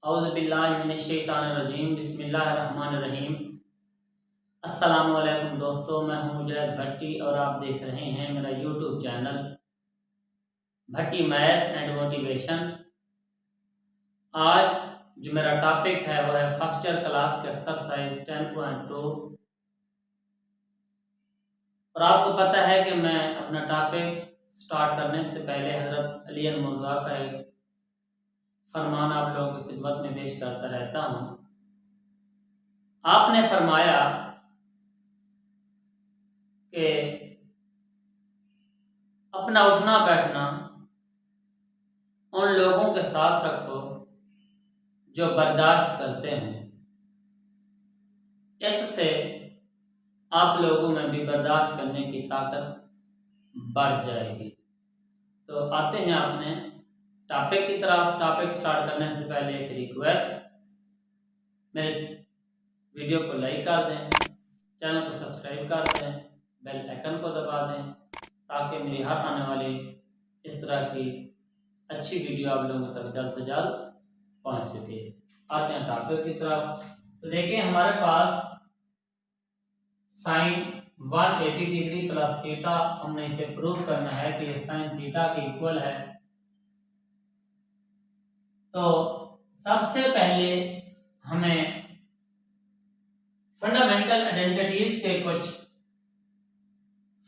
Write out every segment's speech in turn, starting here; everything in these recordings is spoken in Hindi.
औज़ुबिल्लाहिमिनश्शैतानिर्रजीम बिस्मिल्लाहिर्रहमानिर्रहीम। अस्सलाम वालेकुम दोस्तों, मैं हूं मुजाहिद भट्टी और आप देख रहे हैं मेरा YouTube channel Bhatti math and motivation. आज जो मेरा टॉपिक है वह है फर्स्ट ईयर क्लास के एक्सरसाइज 10.2। और आपको पता है कि मैं अपना टॉपिक स्टार्ट करने से पहले हज़रत अली अल-मुर्तज़ा का एक फरमान आप लोगों की खिदमत में पेश करता रहता हूँ। आपने फरमाया कि अपना उठना बैठना उन लोगों के साथ रखो जो बर्दाश्त करते हैं, इससे आप लोगों में भी बर्दाश्त करने की ताकत बढ़ जाएगी। तो आते हैं अपने टॉपिक की तरफ। टॉपिक स्टार्ट करने से पहले एक रिक्वेस्ट, मेरे वीडियो को लाइक कर दें, चैनल को सब्सक्राइब कर दें, बेल आइकन को दबा दें ताकि मेरी हर आने वाली इस तरह की अच्छी वीडियो आप लोगों तक जल्द से जल्द पहुंच सके। आते हैं टॉपिक की तरफ। तो देखिए हमारे पास साइन 180 डिग्री प्लस थीटा, हमने इसे प्रूव करना है कि ये साइन थीटा के इक्वल है। तो सबसे पहले हमें फंडामेंटल आइडेंटिटीज के कुछ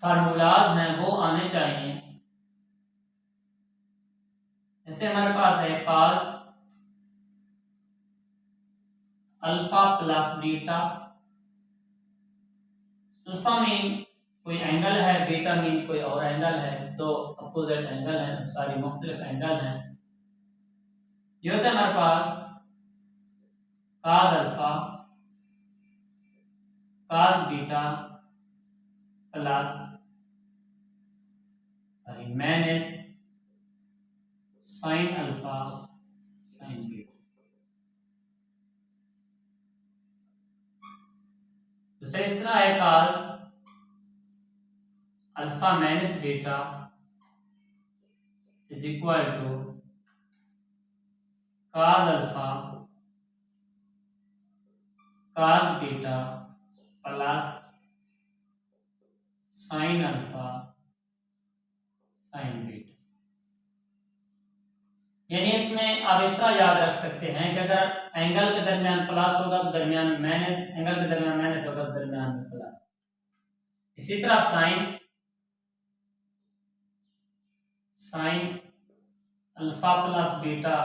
फार्मूलाज हैं वो आने चाहिए। जैसे हमारे पास है cos alpha plus beta. Alpha mean कोई एंगल है, बीटा मीन कोई और एंगल है, दो अपोजिट एंगल हैं, सारी मुख्तलिफ एंगल हैं। ये होता है हमारे पास cos alpha cos beta plus minus sine alpha sine beta. दूसरा इस तरह है cos alpha minus beta is equal to cos alpha cos beta plus sine alpha sine beta. यानी इसमें आप इस तरह याद रख सकते हैं कि अगर एंगल के दरमियान प्लस होगा तो दरमियान माइनस, एंगल के दरमियान माइनस होगा तो दरमियान में प्लस। इसी तरह साइन अल्फा प्लस बीटा,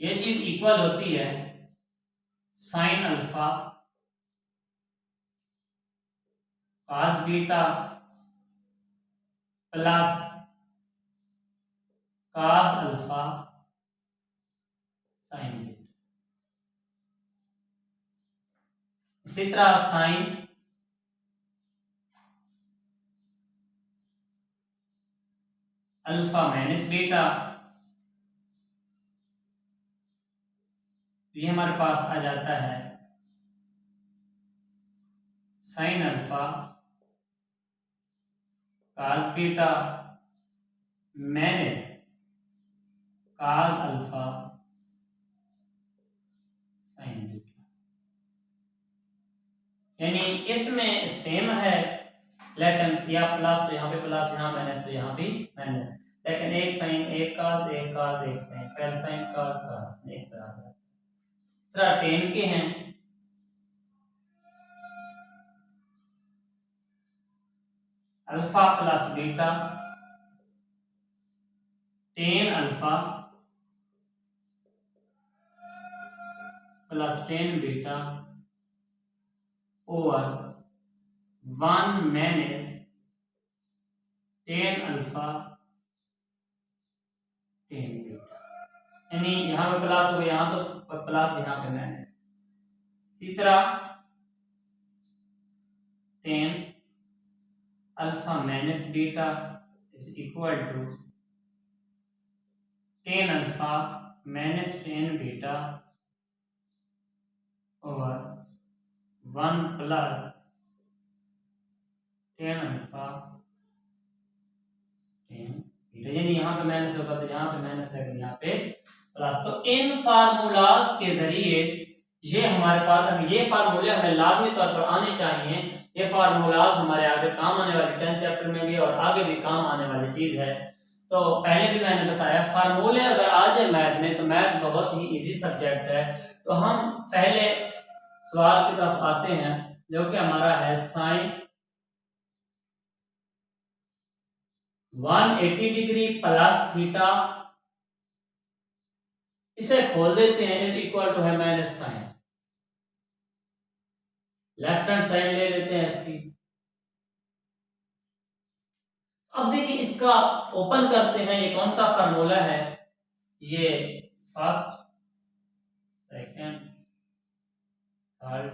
ये चीज इक्वल होती है sign alpha cos beta plus cos alpha sine beta. इसी तरह साइन अल्फा माइनस बीटा, ये हमारे पास आ जाता है sign alpha cos beta minus cos alpha sine beta. यानी इसमें सेम है, लेकिन या प्लस तो यहाँ पे प्लस, यहाँ माइनस तो यहाँ भी माइनस, लेकिन एक साइन एक cos एक cos एक साइन, पहले साइन cos इस तरह टेन के हैं। Alpha plus beta tan alpha plus ten beta over 1 minus ten alpha tan beta. यानी यहाँ पे प्लस हो गया, यहाँ तो प्लस, यहाँ पे माइनस। इसी तरह tan alpha minus beta is equal to tan alpha minus tan beta over 1 plus tan alpha tan beta. यानी यहाँ पे माइनस होगा तो यहाँ पे माइनस, लेकिन यहाँ पे प्लस। तो इन फार्मूलाज के जरिए ये हमारे पास ये फार्मूले हमें लाजमी तौर पर आने चाहिए। ये फार्मूलाज हमारे आगे काम आने वाले 10th चैप्टर में भी और आगे भी काम आने वाली चीज है। तो पहले भी मैंने बताया फार्मूले अगर आ जाए मैथ में तो मैथ बहुत ही इजी सब्जेक्ट है। तो हम पहले सवाल की तरफ आते हैं जो कि हमारा है साइन 180 डिग्री प्लस थीटा, इसे खोल देते हैं, इज इक्वल टू है minus sine, left hand side ले लेते हैं इसकी। अब देखिए इसका ओपन करते हैं, ये कौन सा फार्मूला है, ये फर्स्ट सेकंड थर्ड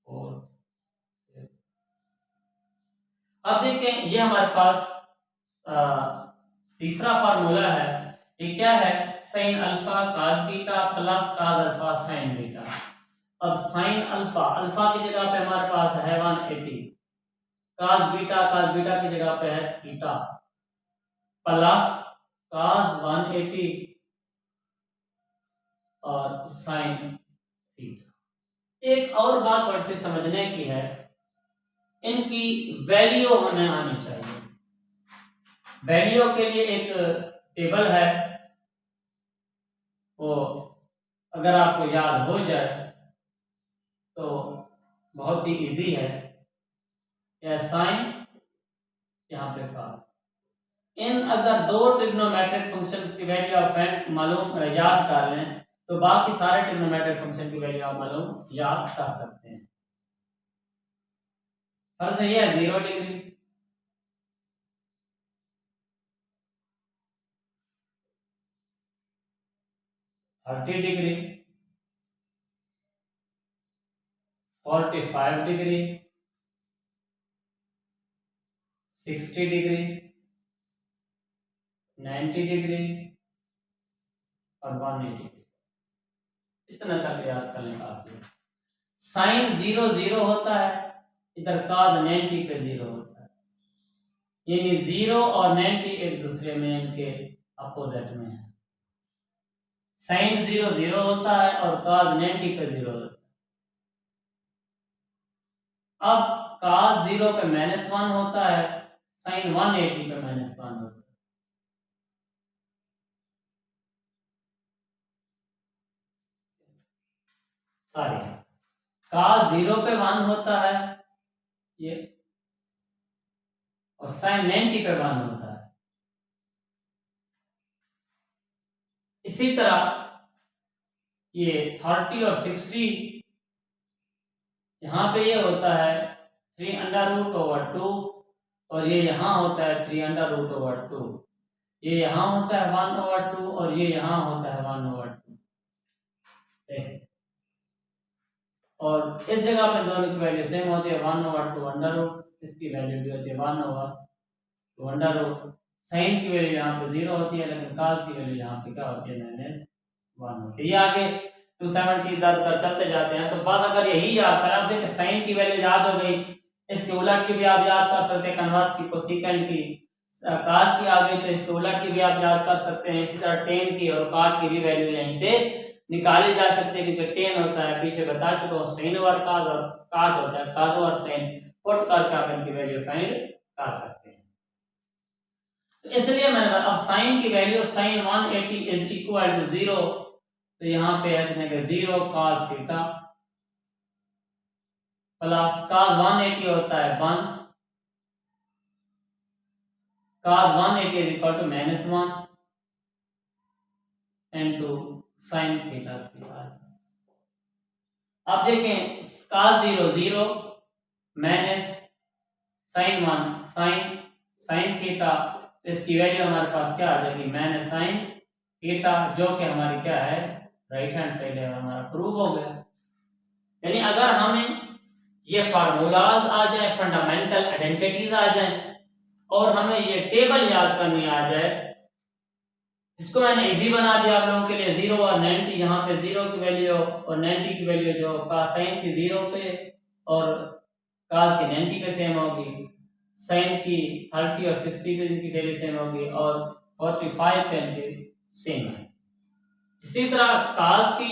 फोर्थ। अब देखें ये हमारे पास तीसरा फार्मूला है, ये क्या है, sign alpha cos beta plus cos alpha sine beta. अब साइन अल्फा, अल्फा की जगह पे हमारे पास है 180, cos बीटा की जगह पे है थीटा प्लस cos 180 और साइन थीटा। एक और बात थोड़ी सी समझने की है, इनकी वैल्यू हमें आनी चाहिए। वैल्यू के लिए एक टेबल है, वो अगर आपको याद हो जाए तो बहुत ही इजी है। यह साइन यहाँ पे कॉस, इन अगर दो ट्रिग्नोमेट्रिक फंक्शंस की वैल्यू आप मालूम याद कर लें तो बाकी सारे ट्रिग्नोमेट्रिक फंक्शन की वैल्यू आप मालूम याद कर सकते हैं। फर्क ये है 0 degree, thirty degree, 45 degree, 60 degree, 90 degree और 180 डिग्री। इतना तक याद करने काफी है। साइन 0 0 होता है, इधर cos 90 पे 0 होता है, यानी 0 और 90 एक दूसरे में इनके अपोजिट में है। साइन 0 0 होता है और cos 90 पे 0 होता है। अब cos 0 पे -1 होता है, साइन 180 पे -1 होता है। सॉरी, cos 0 पे 1 होता है ये, और साइन 90 पे 1 होता है। इसी तरह ये 30 और 60 यहाँ पे ये होता है 3√2 और ये यहाँ होता है 3√2। ये यहाँ होता है 1/2 और ये यहाँ होता है 1/2। और इस जगह पे दोनों की वैल्यू सेम होती है 1/2 इसकी वैल्यू भी होती है 1/2। साइन की वैल्यू यहाँ पे 0 होती है, लेकिन cos की वैल्यू यहाँ पे क्या होती है -1 होती है। ये आगे 270 इधर उधर चलते जाते हैं। तो बात अगर यही याद करें, आप देखिए साइन की वैल्यू याद हो गई, इसके उलट की भी आप याद कर सकते हैं, कन्वर्स की, कोसेकेंट की, cos की आ गई तो इसके उलट की भी आप याद कर सकते हैं। इसी तरह tan की और cot की भी वैल्यू यहीं से निकाली जा सकती है, क्योंकि tan होता है, पीछे बता चुका हूँ, sin ओवर cos और cot होता है cos ओवर sin। पुट करके आप इनकी वैल्यू फाइंड कर सकते हैं। तो इसलिए मैंने अब साइन की value sine 180 is equal to 0, तो यहाँ पे है 0 cos थीटा प्लस cos 180 होता है 1, cos 180 is equal to -1 into sin theta theta. अब देखें cos 0 0 minus sin 1 sin theta, तो इसकी वैल्यू हमारे पास क्या आ जाएगी -sin थीटा, जो कि हमारी क्या है राइट हैंड साइड है, हमारा प्रूव हो गया। यानी अगर हमें ये फार्मूलाज आ जाए, फंडामेंटल आइडेंटिटीज आ जाए और हमें ये टेबल याद करनी आ जाए, इसको मैंने इजी बना दिया आप लोगों के लिए। 0 और 90, यहाँ पे 0 की वैल्यू और 90 की वैल्यू जो cos साइन की 0 पे और cos की 90 पे सेम होगी, साइन की 30 और 60 पे इनकी वैल्यू सेम होगी और 45 पे इनकी सेम है। इसी तरह काज की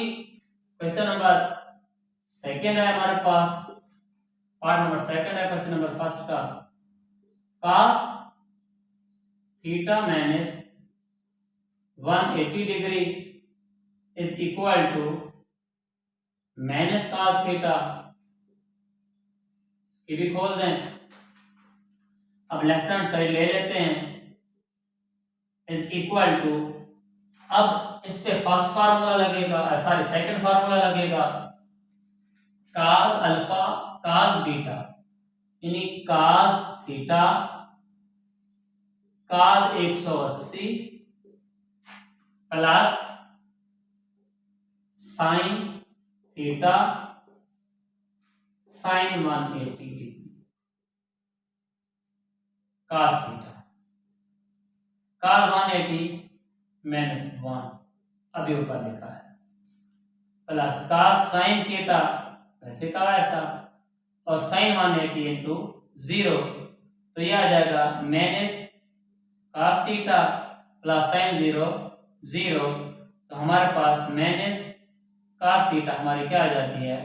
क्वेश्चन नंबर सेकंड है हमारे पास, पार्ट नंबर सेकंड है क्वेश्चन नंबर फर्स्ट का। Cos theta minus 180 degree is equal to minus cos theta, ये भी खोल दें। अब लेफ्ट हैंड साइड ले लेते हैं, इज इक्वल टू, अब इस पे फर्स्ट फार्मूला लगेगा, सॉरी सेकंड फार्मूला लगेगा, काज अल्फा काज बीटा, यानी cos theta cos 180 plus sine theta sine 180 cos theta, cos 180 minus 1 अभी ऊपर लिखा है, प्लस काज साइन थीटा वैसे का वैसा, और साइन 180 इंटू 0, तो ये आ जाएगा minus cos theta plus sign 0 0, तो हमारे पास माइनस काज थीटा हमारी क्या आ जाती है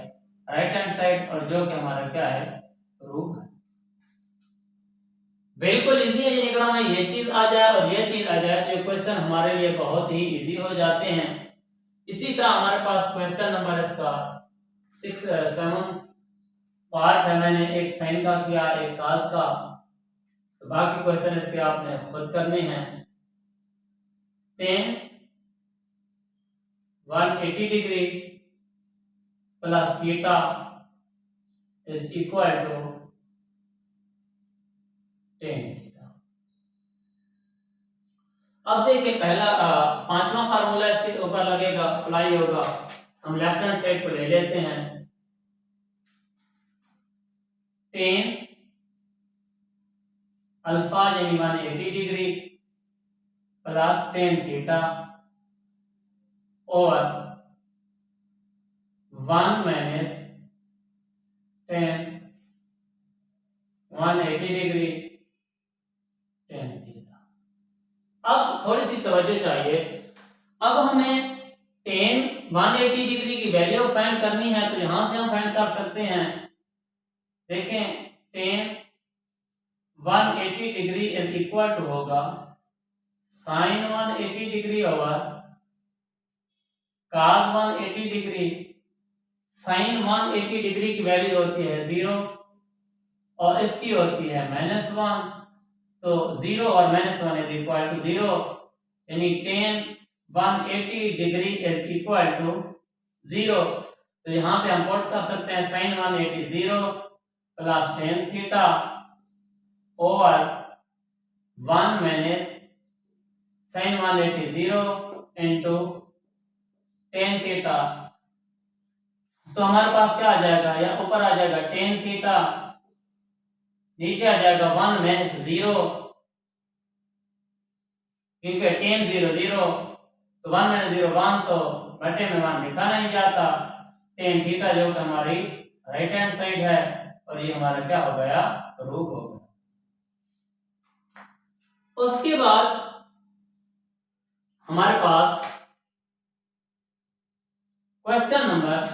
राइट हैंड साइड, और जो कि हमारा क्या है रूट है। बिल्कुल इजी है, ये निकलना है, ये चीज आ जाए और ये चीज आ जाए तो ये क्वेश्चन हमारे लिए बहुत ही इजी हो जाते हैं। इसी तरह हमारे पास क्वेश्चन नंबर इसका 6-7 पार्ट है, मैंने एक साइन का किया एक काज का, तो बाकी क्वेश्चन इसके आपने खुद करने हैं। tan 180 degree plus theta is equal to tan theta. अब देखिए पहला पांचवा फार्मूला इसके ऊपर लगेगा, अप्लाई होगा, हम लेफ्ट हैंड साइड को ले लेते हैं, tan अल्फा यानी 180 डिग्री प्लस tan थीटा और 1 minus tan 180 degree tan theta. अब थोड़ी सी तवज्जो चाहिए, अब हमें tan 180 डिग्री की वैल्यू फाइंड करनी है, तो यहां से हम फाइंड कर सकते हैं। देखें tan 180 degree is equal to होगा sine 180 degree over cos 180 degree, sine 180 degree की वैल्यू होती है 0 और इसकी होती है -1, तो 0 और -1 इज इक्वल टू 0, यानी tan 180 degree is equal to 0, तो यहाँ पे हम पुट कर सकते हैं sine 180 0 plus tan theta over 1 minus sine 180 0 into tan theta, तो हमारे पास क्या आ जाएगा, या ऊपर आ जाएगा tan थीटा, नीचे आ जाएगा 1 माइनस 0, क्योंकि tan 0 0, तो 1 माइनस 0 1, तो बटे में 1 लिखा नहीं जाता, tan थीटा जो कि हमारी राइट हैंड साइड है, और ये हमारा क्या हो गया रूट हो गया। उसके बाद हमारे पास क्वेश्चन नंबर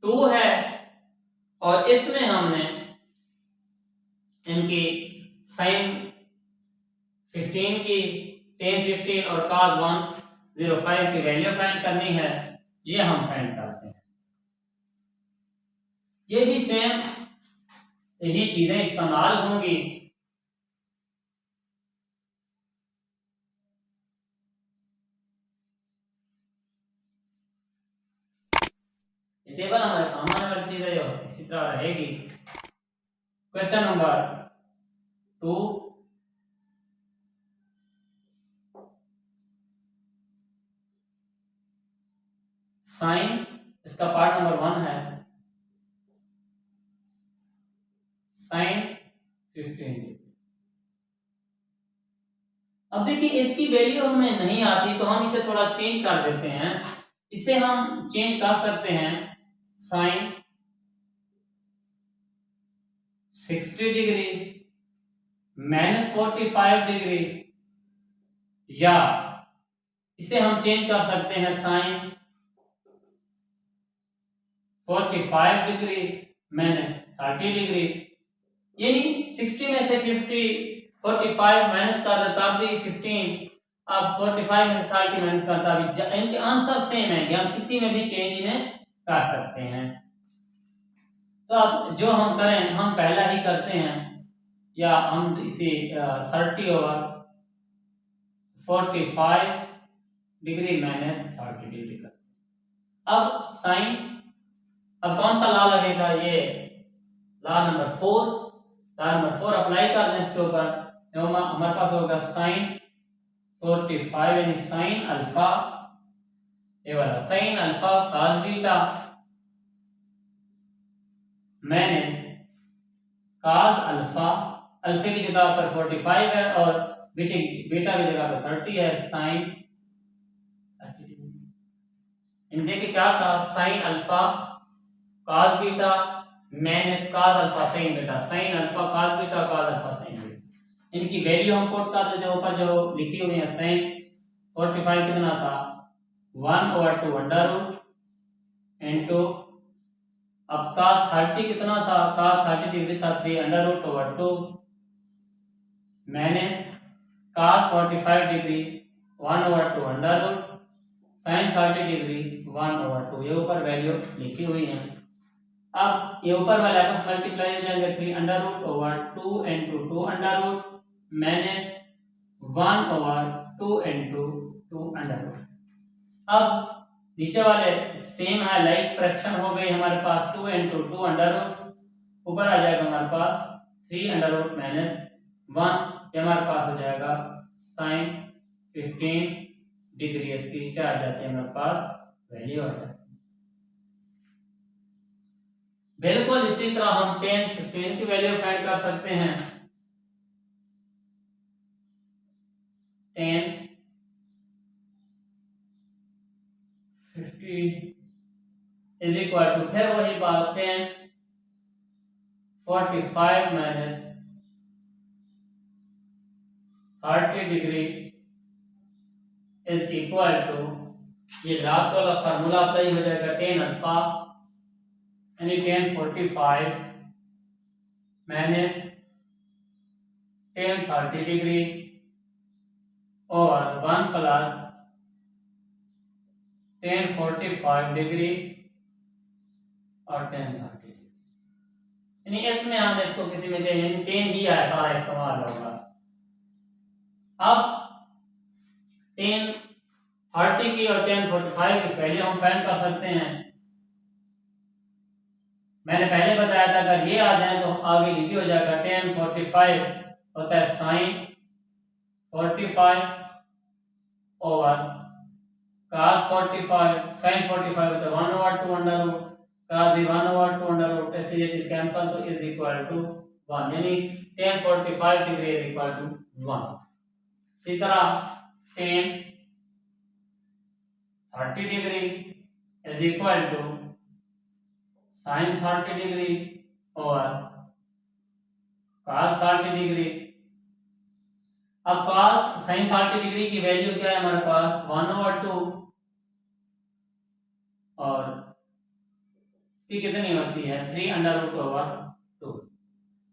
2 है, और इसमें हमने इनकी साइन 15 की tan 15 और cos 105 की वैल्यू फाइंड करनी है, ये हम फाइंड करते हैं। ये भी सेम यही चीजें इस्तेमाल होंगी। टेबल हमारे काम आने वाली चीज है, इसी तरह रहेगी। क्वेश्चन नंबर 2, साइन, इसका पार्ट नंबर 1 है साइन 15। अब देखिए इसकी वैल्यू हमें नहीं आती, तो हम इसे थोड़ा चेंज कर देते हैं, इसे हम चेंज कर सकते हैं साइन 60 डिग्री -45 डिग्री या इसे हम चेंज कर सकते हैं साइन 45 डिग्री माइनस 30 डिग्री, यानी 60 में से 45 माइनस कर दे तब भी 15, अब 45 में से 30 माइनस करता भी इनके आंसर सेम है कि हम किसी में भी चेंज इन्हें कर सकते हैं। तो अब जो हम करें हम पहला ही करते हैं, या हम इसे 30 ओवर 45 डिग्री माइनस 30 डिग्री कर। अब साइन, अब कौन सा लॉ लगेगा, ये law number 4, law number 4 apply कर दें इसके ऊपर, तो हमारे पास होगा साइन 45 यानी साइन अल्फा, ये वाला sine alpha cos beta minus cos alpha, अल्फे की जगह पर 45 है और बीटा की जगह पर 30 है, साइन 30। देखिए क्या था, sign alpha cos beta minus cos alpha sine beta, sign alpha cos beta cos alpha sine beta. इनकी वैल्यू हम पुट कर देते हैं ऊपर जो लिखी हुई है। साइन 45 कितना था 1/2 अंडर रूट इनटू, अब cos 30 कितना था, cos 30 डिग्री था 3/√2 minus cos 45 degree 1/2 under root sine 30 degree 1/2, ये ऊपर वैल्यू लिखी हुई है। अब ये ऊपर वाले आपस मल्टीप्लाई हो जाएंगे, 3/2 into 2 under root minus 1/2 into 2 under root. अब नीचे वाले सेम है, लाइक फ्रैक्शन हो गई हमारे पास, 2 इनटू 2 अंडर रूट, ऊपर आ जाएगा हमारे पास 3 अंडर रूट माइनस 1, ये हमारे पास हो जाएगा साइन 15 डिग्री, इसकी क्या आ जाती है हमारे पास वैल्यू आ जाती है। बिल्कुल इसी तरह हम 10 15 की वैल्यू फाइंड कर सकते हैं। 10 50 इज इक्वल टू, फिर वही बात, 10 45 माइनस 30 डिग्री इज इक्वल टू, ये लास्ट वाला फार्मूला अप्लाई हो जाएगा, 10 अल्फा यानी 10 45 माइनस 10 30 डिग्री और 1 प्लस 10 45 डिग्री और 10 30, यानी इसमें हमने इसको किसी में चाहिए, यानी 10 ही है सारा इस्तेमाल होगा। अब 10 30 की और 10 45 की वैल्यू हम फाइंड कर सकते हैं। मैंने पहले बताया था अगर ये आ जाए तो आगे इजी हो जाएगा। 10 45 होता है साइन 45 ओवर cos 45, sin 45 होता है 1/2 अंडर रूट, cos भी 1/2 अंडर रूट, ऐसे ये चीज कैंसिल तो इज इक्वल टू 1, यानी 10 45 डिग्री इज इक्वल टू 1। इसी तरह 10 30 degree is equal to sine 30 degree और cos 30 डिग्री। अब cos sin 30 डिग्री की वैल्यू क्या है हमारे पास 1/2 और इसकी कितनी होती है 3/√2।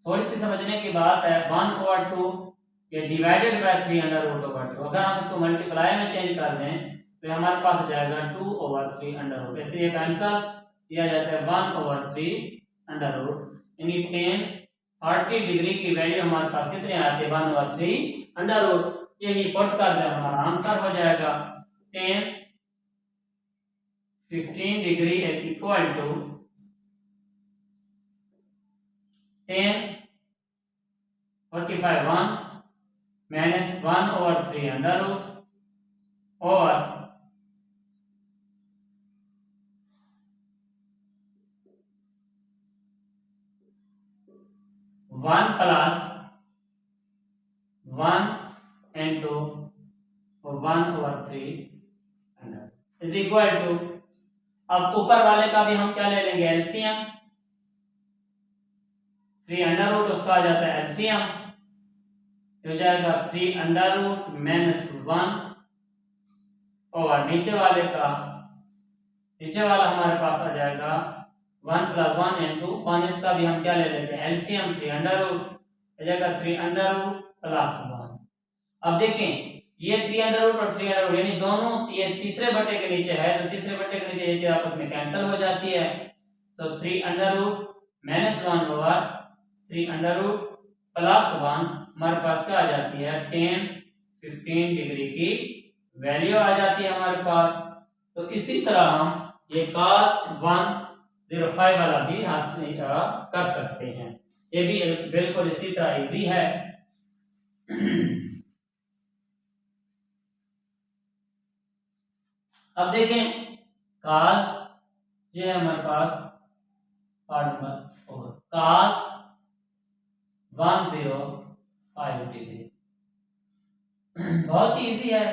थोड़ी सी समझने की बात है, 1/2 ये डिवाइडेड बाय 3/√2। अगर हम इसको मल्टीप्लाई में चेंज कर दें तो हमारे पास हो जाएगा 2/3 ऐसे ये आंसर दिया जाता है 1/3 यानी 10 30 डिग्री की वैल्यू हमारे पास कितने आती है 1/3। यही पुट कर दे हमारा आंसर हो जाएगा 10 15 degree is equal to 10 45 1 minus 1/3 और 1 plus 1 into 1/3 is equal to, अब ऊपर वाले का भी हम क्या ले लेंगे एलसीएम, 3 उसका आ जाता है एलसीएम, हो जाएगा 3 माइनस 1 और नीचे वाला हमारे पास आ जाएगा 1 + 1 × 1, इसका भी हम क्या ले लेते हैं एलसीएम 3 अंडर रूट हो जाएगा 3 अंडर रूट प्लस 1। अब देखें ये 3 अंडर रूट और 3 अंडर रूट यानी दोनों ये तीसरे बटे के नीचे है, तो तीसरे बटे के नीचे ये चीज आपस में कैंसिल हो जाती है, तो 3 under root -1 over 3 under root plus 1 हमारे पास क्या आ जाती है 10 15 डिग्री की वैल्यू आ जाती है हमारे पास। तो इसी तरह हम ये cos 105 वाला भी हासिल कर सकते हैं, ये भी बिल्कुल इसी तरह इजी है। अब देखें cos ये है हमारे पास पार्ट नंबर 4 cos 105 डिग्री बहुत ही इजी है,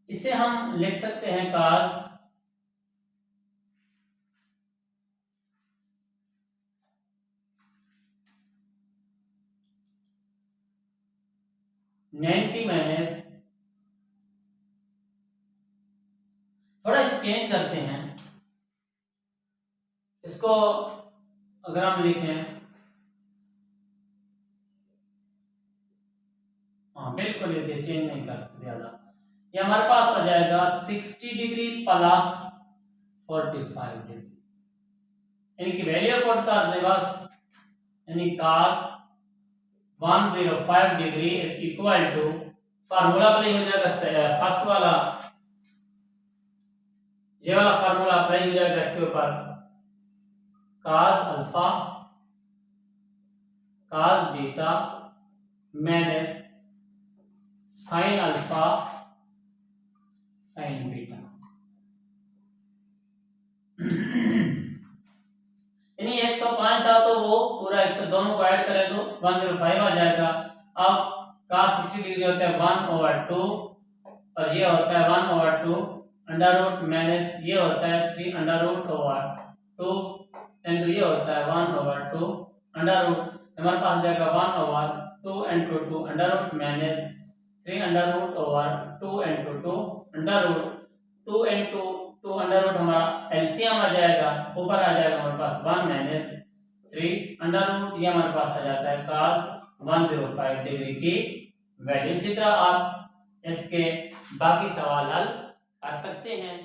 इसे हम लिख सकते हैं cos 90 माइनस, थोड़ा इसे चेंज करते हैं, इसको अगर हम लिखें बिल्कुल इसे चेंज नहीं करते ज्यादा, ये हमारे पास आ जाएगा 60 डिग्री प्लस 45 डिग्री, यानी कि वैल्यू पुट कर दे बस, यानी cos 105 degree equal to formula apply हो जाएगा फर्स्ट वाला, ये वाला फार्मूला अप्लाई हो जाएगा इसके ऊपर cos alpha cos beta minus sin alpha sin beta, यानी 105 था तो वो पूरा 100 दोनों को ऐड करें तो 105 आ जाएगा। अब cos 60 डिग्री होता है 1/2 और ये होता है 1/2 अंडर रूट माइनस ये होता है 3 अंडर रूट ओवर 2 इंटू ये होता है 1/2 अंडर रूट, हमारे पास जाएगा 1/2 into 2 under root minus 3 under root over 2 into 2 under root 2 into 2 under root हमारा एलसीएम आ जाएगा, ऊपर आ जाएगा हमारे पास 1 माइनस 3 अंडर रूट, ये हमारे पास आ जाता है cos 105 डिग्री की वैल्यू। इसी तरह आप इसके बाकी सवाल हल कर सकते हैं।